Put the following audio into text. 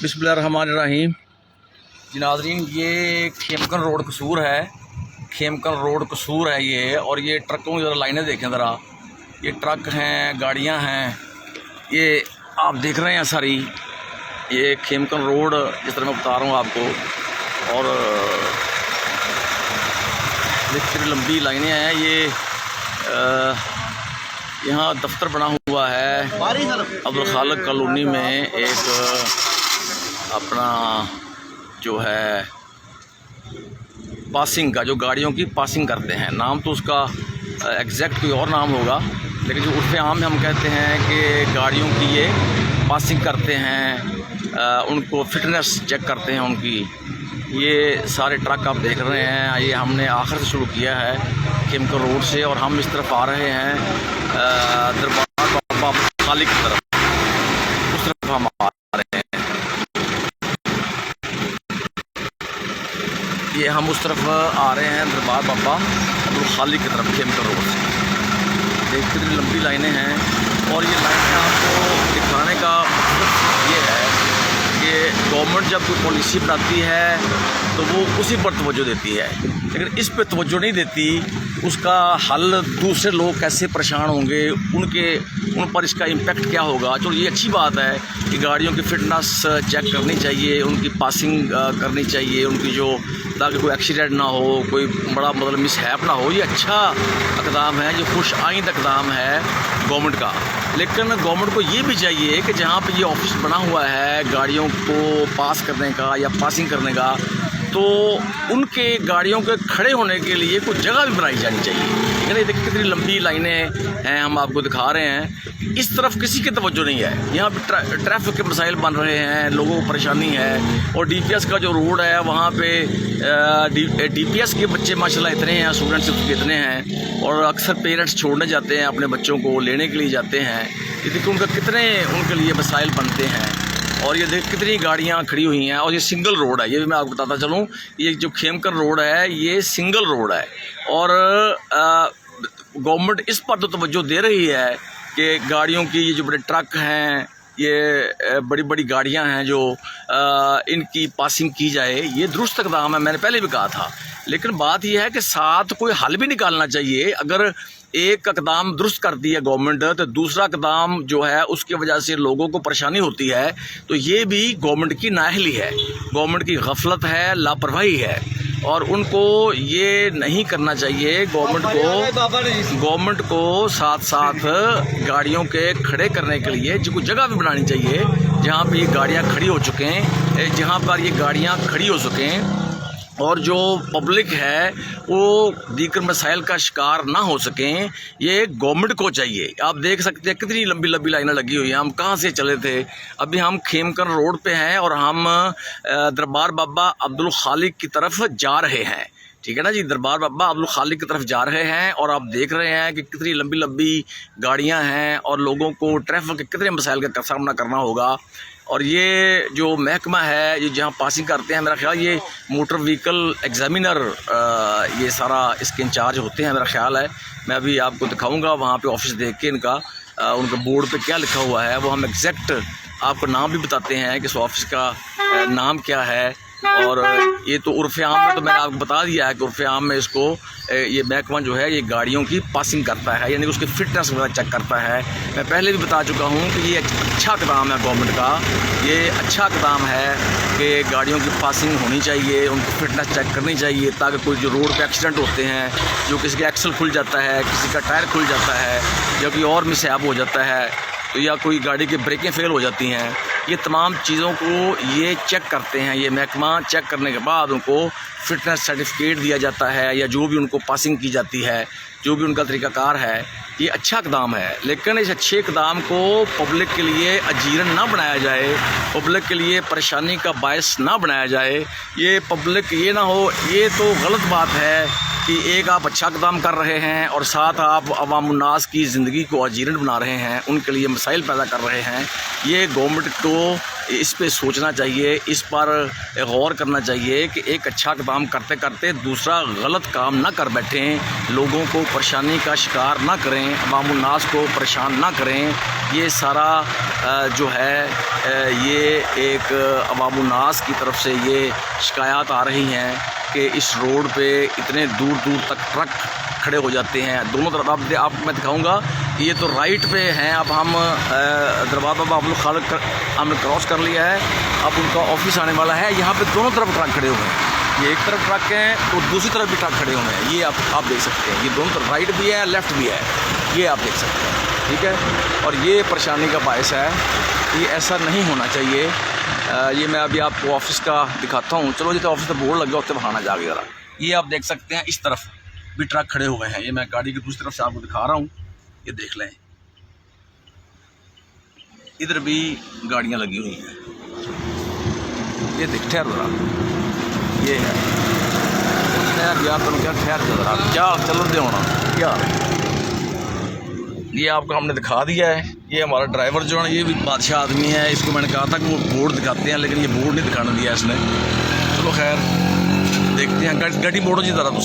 बिस्मिल्लाहिर्रहमानिर्रहीम। जी नाज़रीन, ये खेमकन रोड कसूर है, खेमकन रोड कसूर है ये। और ये ट्रकों की ज़रा लाइनें देखें ज़रा, ये ट्रक हैं, गाड़ियां हैं, ये आप देख रहे हैं सारी। ये खेमकन रोड जिस तरह मैं बता रहा हूँ आपको, और कितनी लंबी लाइनें हैं। ये यहाँ दफ्तर बना हुआ है अब्दुल खालिक कॉलोनी में, एक अपना जो है पासिंग का, जो गाड़ियों की पासिंग करते हैं, नाम तो उसका एग्जैक्ट कोई और नाम होगा, लेकिन जो उर्फ़ आम में हम कहते हैं कि गाड़ियों की ये पासिंग करते हैं, उनको फिटनेस चेक करते हैं उनकी। ये सारे ट्रक आप देख रहे हैं, ये हमने आखिर से शुरू किया है खेमकन रोड से, और हम इस तरफ आ रहे हैं दरबार बाबा खालिक की तरफ, उस तरफ हम आ रहे हैं। ये हम उस तरफ आ रहे हैं दरबार बाबा अब्दुल खालिक की तरफ खेमकन रोड से। देख कितनी लंबी लाइनें हैं, और ये लाइनें आपको दिखाने का मकसद ये है कि गवर्नमेंट जब कोई पॉलिसी बनाती है तो वो उसी पर तवज्जो देती है, लेकिन इस पर तवज्जो नहीं देती। उसका हल दूसरे लोग कैसे परेशान होंगे, उन पर इसका इम्पेक्ट क्या होगा। तो ये अच्छी बात है कि गाड़ियों की फ़िटनेस चेक करनी चाहिए, उनकी पासिंग करनी चाहिए, उनकी जो, ताकि कोई एक्सीडेंट ना हो, कोई बड़ा मतलब मिसहैप ना हो। ये अच्छा इक़दाम है, ये खुश आइंद इक़दाम है गवर्नमेंट का। लेकिन गवर्नमेंट को ये भी चाहिए कि जहाँ पे ये ऑफिस बना हुआ है गाड़ियों को पास करने का या पासिंग करने का, तो उनके गाड़ियों के खड़े होने के लिए कुछ जगह भी बनाई जानी चाहिए। लेकिन ये देखिए कितनी लंबी लाइनें हैं, हम आपको दिखा रहे हैं। इस तरफ किसी की तवज्जो नहीं है। यहाँ पे ट्रैफिक के मसाइल बन रहे हैं, लोगों को परेशानी है। और डीपीएस का जो रोड है वहाँ पे डीपीएस के बच्चे माशाल्लाह इतने हैं, स्टूडेंट्स इतने हैं, और अक्सर पेरेंट्स छोड़ने जाते हैं, अपने बच्चों को लेने के लिए जाते हैं। ये देखिए उनका कितने उनके लिए मसाइल बनते हैं। और ये देख कितनी गाड़ियाँ खड़ी हुई हैं, और ये सिंगल रोड है। ये भी मैं आपको बताता चलूँ, ये जो खेमकन रोड है ये सिंगल रोड है, और गवर्नमेंट इस पर तो तवज्जो दे रही है कि गाड़ियों की, ये जो बड़े ट्रक हैं, ये बड़ी बड़ी गाड़ियां हैं, जो इनकी पासिंग की जाए। ये दुरुस्त इक़दाम है, मैंने पहले भी कहा था। लेकिन बात यह है कि साथ कोई हल भी निकालना चाहिए। अगर एक इक़दाम दुरुस्त कर दिया गवर्नमेंट, तो दूसरा इक़दाम जो है उसकी वजह से लोगों को परेशानी होती है, तो ये भी गवर्नमेंट की नाअहली है, गवर्नमेंट की गफलत है, लापरवाही है, और उनको ये नहीं करना चाहिए। गवर्नमेंट को साथ साथ गाड़ियों के खड़े करने के लिए जो कुछ जगह भी बनानी चाहिए, जहाँ पे ये गाड़ियाँ खड़ी हो चुकें, जहाँ पर ये गाड़ियाँ खड़ी हो सकें, और जो पब्लिक है वो दीगर मसाइल का शिकार ना हो सकें। ये गवर्नमेंट को चाहिए। आप देख सकते हैं कितनी लंबी लंबी लाइनें लगी हुई हैं। हम कहाँ से चले थे, अभी हम खेमकन रोड पे हैं, और हम दरबार बाबा अब्दुल खालिक की तरफ जा रहे हैं। ठीक है ना जी, दरबार बाबा अब्दुल खालिक की तरफ जा रहे हैं, और आप देख रहे हैं कि कितनी लंबी लंबी गाड़ियां हैं, और लोगों को ट्रैफिक के कितने मसाइल का सामना करना होगा। और ये जो महकमा है, ये जहाँ पासिंग करते हैं, मेरा ख्याल ये मोटर व्हीकल एग्जामिनर ये सारा इसके इंचार्ज होते हैं, मेरा ख्याल है। मैं अभी आपको दिखाऊंगा वहाँ पे ऑफिस देख के इनका, उनका बोर्ड पे क्या लिखा हुआ है, वो हम एग्जैक्ट आपको नाम भी बताते हैं कि इस ऑफिस का नाम क्या है। और ये तो उर्फ़ आम में तो मैंने आपको बता दिया है कि उर्फ़ आम में इसको ये महकमा जो है ये गाड़ियों की पासिंग करता है, यानी कि उसकी फ़िटनेस वगैरह चेक करता है। मैं पहले भी बता चुका हूँ कि ये अच्छा इक़दाम है गवर्नमेंट का। ये अच्छा इक़दाम है कि गाड़ियों की पासिंग होनी चाहिए, उनको फ़िटनेस चेक करनी चाहिए, ताकि कोई जो रोड पे एक्सीडेंट होते हैं, जो किसी का एक्सल खुल जाता है, किसी का टायर खुल जाता है, या कोई और मिसहैप हो जाता है, तो या कोई गाड़ी की ब्रेकें फ़ेल हो जाती हैं, ये तमाम चीज़ों को ये चेक करते हैं। ये महकमा चेक करने के बाद उनको फ़िटनेस सर्टिफिकेट दिया जाता है, या जो भी उनको पासिंग की जाती है, जो भी उनका तरीक़ाकार है। ये अच्छा इक़दाम है, लेकिन इस अच्छे इक़दाम को पब्लिक के लिए अजीरन ना बनाया जाए, पब्लिक के लिए परेशानी का बायस ना बनाया जाए। ये पब्लिक ये ना हो, ये तो गलत बात है कि एक आप अच्छा इक़दाम कर रहे हैं और साथ आप अवामुन्नास की ज़िंदगी को अजीरन बना रहे हैं, उनके लिए मसाइल पैदा कर रहे हैं। ये गवर्नमेंट को इस पे सोचना चाहिए, इस पर गौर करना चाहिए कि एक अच्छा काम करते करते दूसरा गलत काम ना कर बैठें, लोगों को परेशानी का शिकार ना करें, अवामुन नास को परेशान ना करें। ये सारा जो है ये एक अवामुन नास की तरफ से ये शिकायत आ रही हैं कि इस रोड पे इतने दूर दूर तक ट्रक खड़े हो जाते हैं दोनों तरफ। आपको मैं दिखाऊंगा, ये तो राइट पे हैं। अब हम दरबार बाबा अब्दुल खालिक हमने क्रॉस कर लिया है, अब उनका ऑफिस आने वाला है। यहाँ पे दोनों तरफ ट्रक खड़े हुए हैं, ये एक तरफ ट्रक हैं तो दूसरी तरफ भी ट्रक खड़े हुए हैं। ये आप देख सकते हैं, ये दोनों तरफ राइट भी है लेफ़्ट भी है, ये आप देख सकते हैं, ठीक है। और ये परेशानी का बायस है, ये ऐसा नहीं होना चाहिए। ये मैं अभी आपको ऑफिस का दिखाता हूँ। चलो जितने ऑफिस का बोर्ड लगा उससे बहाना जाके ज़रा। ये आप देख सकते हैं, इस तरफ भी ट्रक खड़े हुए हैं। ये मैं गाड़ी की दूसरी तरफ से आपको दिखा रहा हूँ, ये देख लें, इधर भी गाड़ियाँ लगी हुई हैं। ये देख, ठहर जरा, ये है ठहर यार, तुम क्या ठहर जरा, क्या चलो दे होना क्या। ये आपको हमने दिखा दिया है। ये हमारा ड्राइवर जो है, ये भी बादशाह आदमी है। इसको मैंने कहा था कि वो बोर्ड दिखाते हैं, लेकिन ये बोर्ड नहीं दिखाने दिया इसने। चलो खैर देखते हैं, गाड़ी मोड़ो जी ज़रा।